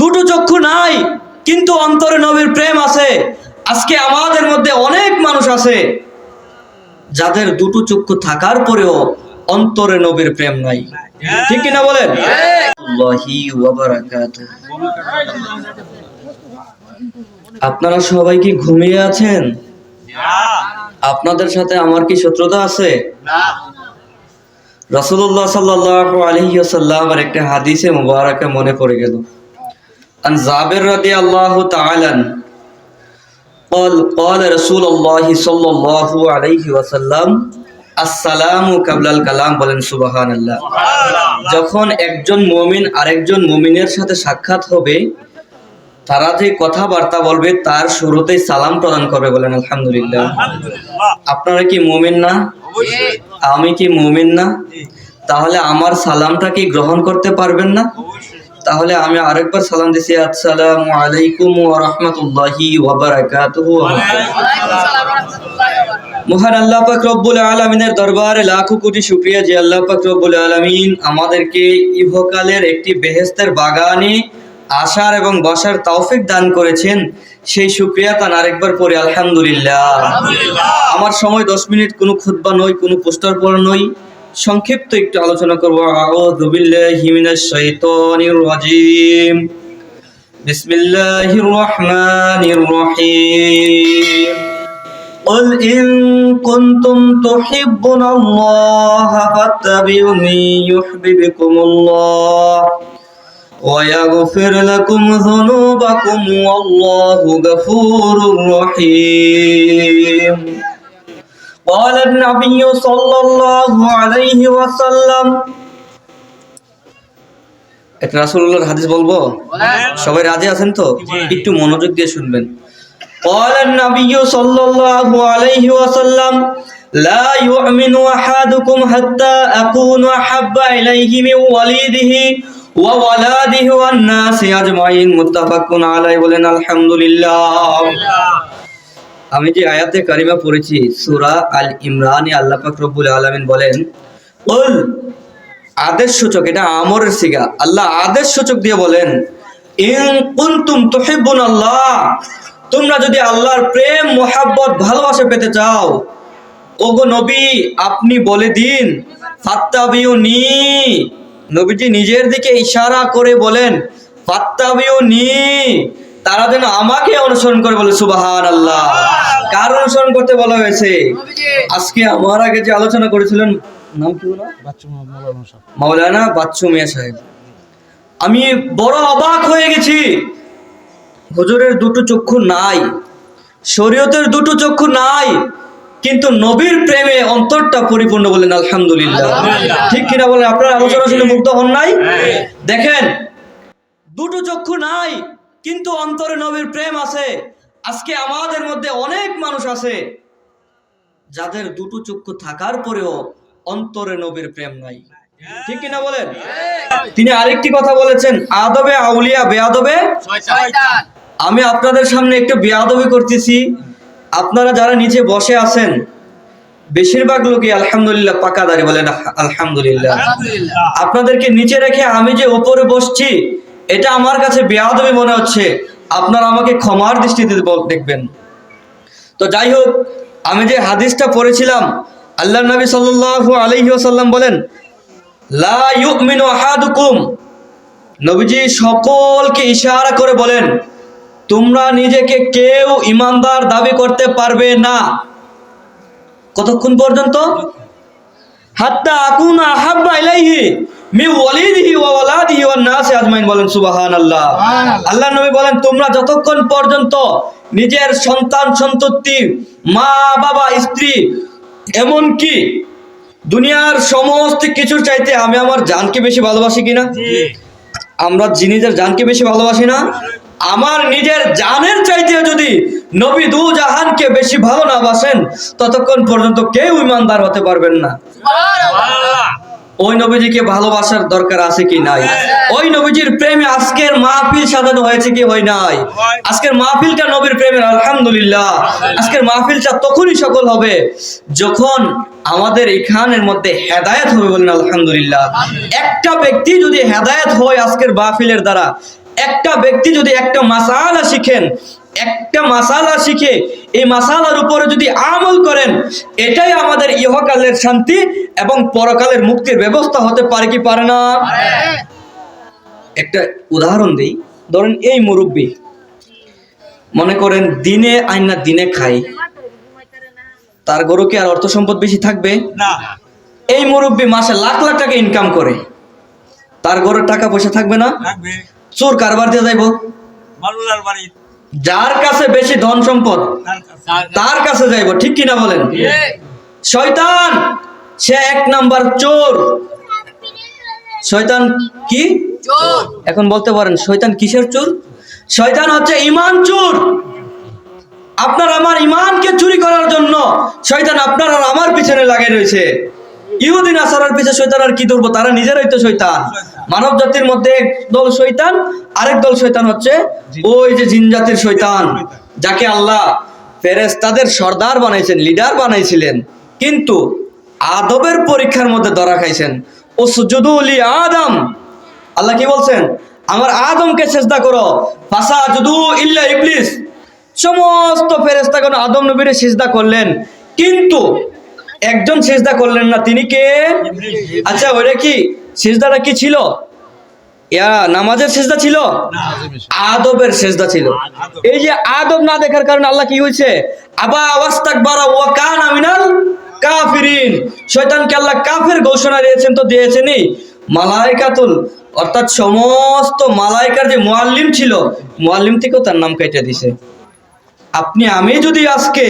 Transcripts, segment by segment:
দুটো চক্ষু নাই কিন্তু অন্তরে নবীর প্রেম আছে। আজকে আমাদের মধ্যে অনেক মানুষ আছে যাদের দুটো চক্ষু থাকার পরেও অন্তরে নবীর প্রেম নাই। ঠিক কিনা বলেন? আল্লাহি ওয়া বারাকাতুহু। আপনারা সবাই কি ঘুমিয়ে আছেন? আপনাদের সাথে আমার কি শত্রুতা আছে? রাসূলুল্লাহ সাল্লাল্লাহু আলাইহি ওয়াসাল্লামের একটা হাদিসে মুবারাকা মনে পড়ে গেল। আন জাবির রাদিয়াল্লাহু তাআলা قال رسول الله صلى الله عليه وسلم আসসালামু কাবলাল কালাম। বলেন সুবহানাল্লাহ। যখন একজন মুমিন আরেকজন মুমিনের সাথে সাক্ষাৎ হবে, তারা যে কথাবার্তা বলবে তার শুরুতেই সালাম প্রদান করবে। বলেন আলহামদুলিল্লাহ। আপনারা কি মুমিন না? আমি কি মুমিন না? তাহলে আমার সালামটা কি গ্রহণ করতে পারবেন না? তাহলে আমি আরেকবার সালাম দিছি, আসসালামু আলাইকুম ওয়া রাহমাতুল্লাহি ওয়া বারাকাতুহু। মহান আল্লাহ পাক রব্বুল আলামিনের দরবারে লাখো কোটি শুকরিয়া যে আল্লাহ পাক রব্বুল আলামিন আমাদেরকে ইহকালের একটি বেহেশতের বাগানে আসার এবং বসার তৌফিক দান করেছেন। সেই শুকরিয়া তার আরেকবার পড়ি আলহামদুলিল্লাহ। আমার সময় 10 মিনিট, কোনো খুতবা নয়, কোনো পোস্টার পড়া নয়, সংক্ষিপ্ত একটু আলোচনা করব। আউযু বিল্লাহি মিনাশ শাইতানির রাজিম। বিসমিল্লাহির রহমানির রহিম। قل إن كنتم تحبون الله فاتبعوني يحببكم الله ويغفر لكم ذنوبكم والله غفور رحيم. قال النبي صلى الله عليه وسلم. একটা রাসূলুল্লাহর হাদিস বলবো, সবাই রাজি আছেন তো? একটু মনোযোগ দিয়ে শুনবেন। قال النبي صلى الله عليه وسلم لا يؤمن أحدكم حتى أكون أحب إليه من والده وولده والناس أجمعين متفق عليه. বলেন আলহামদুলিল্লাহ। আমি যে আয়াতে কারিমা পড়েছি সূরা আল ইমরানে আল্লাহ পাক রব্বুল আলামিন বলেন কুল, আদেশ সূচক, এটা আমরের সিগা। আল্লাহ আদেশ সূচক দিয়ে বলেন ইন কুনতুম তুহিব্বুনাল্লাহ, তোমরা যদি আল্লাহর প্রেম মোহাব্বত ভালোবাসা পেতে চাও, ওগো নবী আপনি বলে দিন ফাত্তাবিউনি। নবীজি নিজের দিকে ইশারা করে বলেন ফাত্তাবিউনি, তারা যেন আমাকে অনুসরণ করে। বলে সুবহানাল্লাহ। কার অনুসরণ করতে বলা হয়েছে? আজকে আমার আগে যে আলোচনা করেছিলেন, নাম কি বলা? মাওলানা বাচ্চু মিয়া সাহেব। আমি বড় অবাক হয়ে গেছি। হুজুরের দুটো চক্ষু নাই, শরীয়তের দুটো চক্ষু নাই, কিন্তু নবীর প্রেমে অন্তরটা পরিপূর্ণ। বলেন আলহামদুলিল্লাহ। ঠিক কিনা বলেন? আপনার আলোচনা শুনে মুগ্ধ হন নাই? দেখেন, দুটো চক্ষু নাই কিন্তু অন্তরে নবীর প্রেম আছে। আজকে আমাদের মধ্যে অনেক মানুষ আছে যাদের দুটো চক্ষু থাকার পরেও অন্তরে নবীর প্রেম নাই। ঠিক কিনা বলেন? তিনি আরেকটি কথা বলেছেন, আদবে আউলিয়া বেয়াদবে শয়তান। আমি আপনাদের সামনে একটু বেয়াদবি করতেছি। আপনারা যারা নিচে বসে আছেন বেশিরভাগ লোকই আলহামদুলিল্লাহ পাকা দাঁড়িয়ে। বলেন আলহামদুলিল্লাহ। আপনাদেরকে নিচে রেখে আমি যে উপরে বসছি, এটা আমার কাছে বেয়াদবি মনে হচ্ছে। আপনারা আমাকে ক্ষমার দৃষ্টিতে দেখবেন। তো যাই হোক, আমি যে হাদিসটা পড়েছিলাম, আল্লাহর নবী সাল্লাল্লাহু আলাইহি ওয়াসাল্লাম বলেন লা ইউমিনু আহাদুকুম, নবীজি সকলকে ইশারা করে বলেন তোমরা নিজেকে কেউ ঈমানদার দাবি করতে পারবে না কতক্ষণ পর্যন্ত? হাত্তা আকুনা আহাব্বা ইলাইহি মিন ওয়ালিদিহি ওয়া ওয়ালাদিহি ওয়ান নাসি আজমাইন। বলেন সুবহানাল্লাহ। আল্লাহর নবী বলেন তোমরা যতক্ষণ পর্যন্ত নিজের সন্তান সন্ততি, মা বাবা, স্ত্রী, এমনকি দুনিয়ার সমস্ত কিছুর চাইতে আমি আমার জানকে বেশি ভালোবাসি কিনা? আমরা নিজের জানকে বেশি ভালোবাসি না? আমার নিজের জানের চাইতে যদি নবী দু জাহানকে বেশি ভালো না বাসেন, ততক্ষণ পর্যন্ত কেউ ঈমানদার হতে পারবেন না। ওই নবীজিকে ভালোবাসার দরকার আছে কি নাই? ওই নবীজির প্রেমে আজকের মাহফিল সাজানো হয়েছে কি হয় নাই? আজকের মাহফিলটা নবীর প্রেমের। আলহামদুলিল্লাহ। আজকের মাহফিলটা তখনই সফল হবে যখন আমাদের এখানের মধ্যে হেদায়েত হবে। বলেন আলহামদুলিল্লাহ। একটা ব্যক্তি যদি হেদায়েত হয় আজকের মাহফিলের দ্বারা, একটা ব্যক্তি যদি একটা মাসালা শিখেন, একটা মাসালা শিখে এই মাসালার উপরে যদি আমল করেন, এটাই আমাদের ইহকালের শান্তি এবং পরকালের মুক্তির ব্যবস্থা হতে পারে কি পারে না? একটা উদাহরণ দিই, ধরেন এই মুরব্বী মনে করেন দিনে আইনা দিনে খাই, তার গরু কি আর অর্থ সম্পদ বেশি থাকবে না? এই মুরব্বী মাসে লাখ লাখ টাকা ইনকাম করে, তার গরুর টাকা পয়সা থাকবে না? চোর কারবার দিয়ে যাইব, যার কাছে বেশি ধন সম্পদ তার কাছে যাইব, ঠিক কিনা বলেন? শয়তান সে এক নাম্বার চোর। শয়তান কি চোর? এখন বলতে পারেন শয়তান কিসের চোর? শয়তান হচ্ছে ঈমান চোর। আপনার আমার ঈমানকে চুরি করার জন্য শয়তান আপনার আর আমার পিছনে লাগিয়ে রয়েছে। ইহুদি নাসারার পিছনে শয়তান আর কি ধরবো, তারা নিজেরাই তো শয়তান। মানব জাতির মধ্যে এক দল শয়তান, আরেক দল শয়তান হচ্ছে ওই যে জিন জাতির শয়তান, যাকে আল্লাহ ফেরেশতাদের সর্দার বানাইছেন, লিডার বানাইছিলেন, কিন্তু আদবের পরীক্ষার মধ্যে ধরা খাইছেন। উসজুদু লি আদম, আল্লাহ কি বলছেন? আমার আদমকে সিজদা করো। ফাসাজুদু ইল্লা ইবলিস, সমস্ত ফেরেশতাগণ আদম নবীরে সিজদা করলেন, কিন্তু একজন সিজদা করলেন না, তিনি কে? আচ্ছা ওইটা কি সিজদাটা কি ছিল? নামাজের সিজদা ছিল? আদবের সিজদা ছিল। এই যে আদব না দেখার কারণে আল্লাহ কি হয়েছে? আবা ওয়াস্তাকবারা ওয়া কানা মিনাল কাফিরিন, শয়তানকে আল্লাহ কাফের ঘোষণা দিয়েছেন। তো দিয়েছেনই মালাইকাতুল, অর্থাৎ সমস্ত মালাইকার যে মুআল্লিম ছিল, মুআল্লিম থেকেও তার নাম কেটে দিছে। আপনি আমি যদি আজকে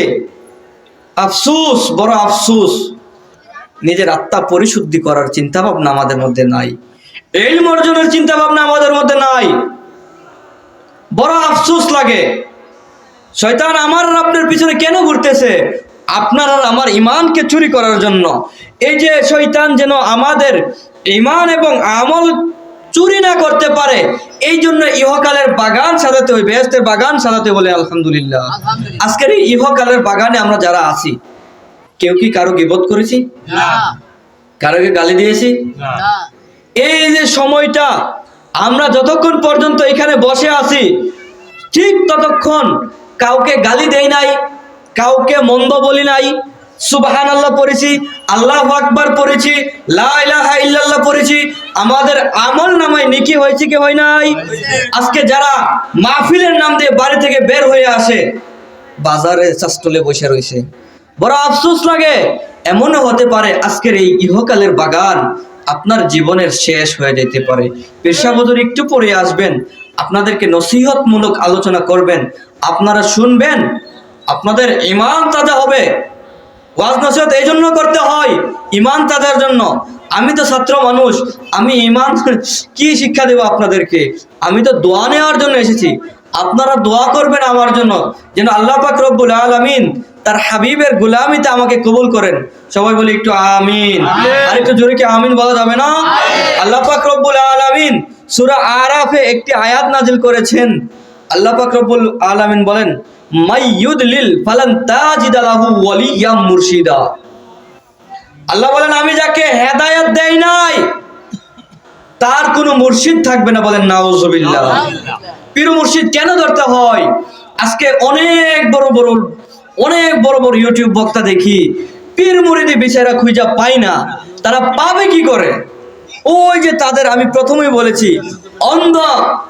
আফসোস, বড় আফসোস, নিজের আত্মা পরিশুদ্ধি করার চিন্তা ভাবনা আমাদের মধ্যে নাই, ইলম অর্জনের চিন্তা ভাবনা আমাদের মধ্যে নাই, বড় আফসোস লাগে। শয়তান আমার আর আপনার পিছনে কেন ঘুরতেছে? আপনার আর আমার ঈমানকে চুরি করার জন্য। এই যে শয়তান যেন আমাদের ঈমান এবং আমল চুরি না করতে পারে, এই জন্য ইহকালের বাগান সাজাতে হয়, বেহেশতের বাগান সাজাতে বলে। আলহামদুলিল্লাহ, আজকের এই ইহকালের বাগানে আমরা যারা আছি, কেউ কি কারো গীবত করেছি? না। কারোকে গালি দিয়েছি? না। এই যে সময়টা আমরা যতক্ষণ পর্যন্ত এখানে বসে আছি, ঠিক ততক্ষণ কাউকে গালি দেই নাই, কাউকে মন্দ বলি নাই, সুবহানাল্লাহ পড়েছি, আল্লাহু আকবার পড়েছি, লা ইলাহা ইল্লাল্লাহ পড়েছি, আমাদের আমল নামায় নেকি হয়েছে কি হয় নাই? আজকে যারা মাহফিলের নাম দিয়ে বাড়ি থেকে বের হয়ে আসে, বাজারে চাষতলে বসে রয়েছে, বড় আফসোস লাগে। এমনও হতে পারে আজকের এই ইহকালের বাগান আপনার জীবনের শেষ হয়ে যেতে পারে। পেশাবদর একটু পরে আসবেন, আপনাদেরকে নসিহতমূলক আলোচনা করবেন, আপনারা শুনবেন, আপনাদের ঈমান তাজা হবে। ওয়াজ নসিহত এই জন্য করতে হয়, ঈমান তাজার জন্য। আমি তো ছাত্র মানুষ, আমি ঈমান কি শিক্ষা দেব আপনাদেরকে? আমি তো দোয়া নেওয়ার জন্য এসেছি। আপনারা দোয়া করবেন আমার জন্য, যেন আল্লাহ পাক রব্বুল আলামিন তার হাবিবের গোলামিতে আমাকে কবুল করেন। সবাই বলি একটু আমিন। আর একটু জোরে কি আমিন বলা যাবে না? আল্লাহ পাক রব্বুল আলামিন সূরা আরাফে একটি আয়াত নাজিল করেছেন। আল্লাহ পাক রব্বুল আলামিন বলেন, মাইয়ুদলিল ফালান তাজিদা লাহু ওয়ালিয়াম মুরশিদা। আল্লাহ বলেন, আমি যাকে হেদায়েত দেই নাই তার কোনো মুর্শিদ থাকবে না। বলেন নাউজুবিল্লাহ। পীর মুর্শিদ কেন ধরতে হয়? আজকে অনেক বড় বড় ইউটিউব বক্তা দেখি, পীর মুরিদি বেচারা খুঁজা পায় না। তারা পাবে কি করে? ওই যে তাদের, আমি প্রথমেই বলেছি, অন্ধ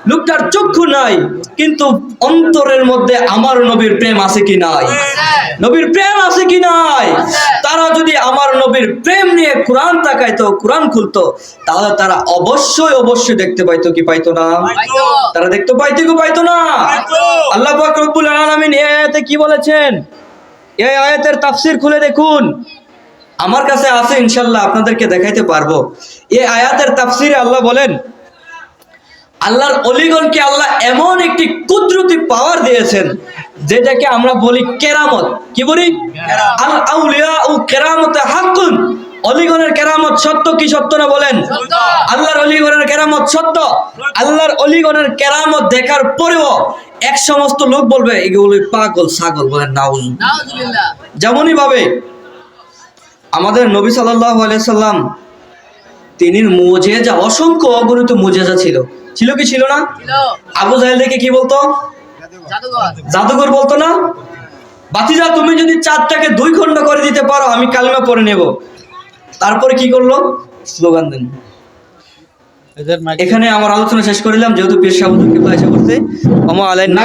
লোকটার চক্ষু নাই, কিন্তু অন্তরের মধ্যে আমার নবীর প্রেম আছে কি নাই? নবীর প্রেম আছে কি নাই? তারা যদি আমার নবীর প্রেম নিয়ে কোরআন তাকাইতো, কোরআন খুলতো, তাহলে তারা অবশ্যই দেখতে পাইতো কি পাইতো না? তারা দেখতে পাইতো কি পাইতো না? আল্লাহ পাক রব্বুল আলামিন এই আয়াতে কি বলেছেন? এই আয়াতের তাফসীর খুলে দেখুন, আমার কাছে আছে, ইনশাআল্লাহ আপনাদেরকে দেখাইতে পারবো। এই আয়াতের তাফসীরে আল্লাহ বলেন, আল্লাহর অলিগণকে আল্লাহ এমন একটি কুদরতি পাওয়ার দিয়েছেন, যেটাকে আমরা বলি কেরামত। কি বলি? আল আউলিয়া ও কেরামতে হাক্কুন। অলিগণের কেরামত সত্য কি সত্য না বলেন? আল্লাহর অলিগণের কেরামত সত্য। আল্লাহর অলিগণের কেরামত দেখার পরেও এক সমস্ত লোক বলবে এগুলো পাগল ছাগল। বলেন নাউজুবিল্লাহ। যেমনই ভাবে আমাদের নবী সাল্লাল্লাহু আলাইহি সাল্লাম তিনি মুজেজা, অসংখ্য অগণিত মুজেজা ছিল, ছিল কি ছিল না? আবু জাহেল দেখে কি বলতো? জাদুঘর বলতো না? বাতিজা তুমি যদি চাঁদটাকে 2 খণ্ড করে দিতে পারো আমি কালিমা পড়ে নেব। তারপরে কি করলো? স্লোগান দেন। এখানে আমার আলোচনা শেষ করিলাম, যেহেতু পীর সাহেব হুজুর কিবলা এসে করতে। ওমা আলাইনা।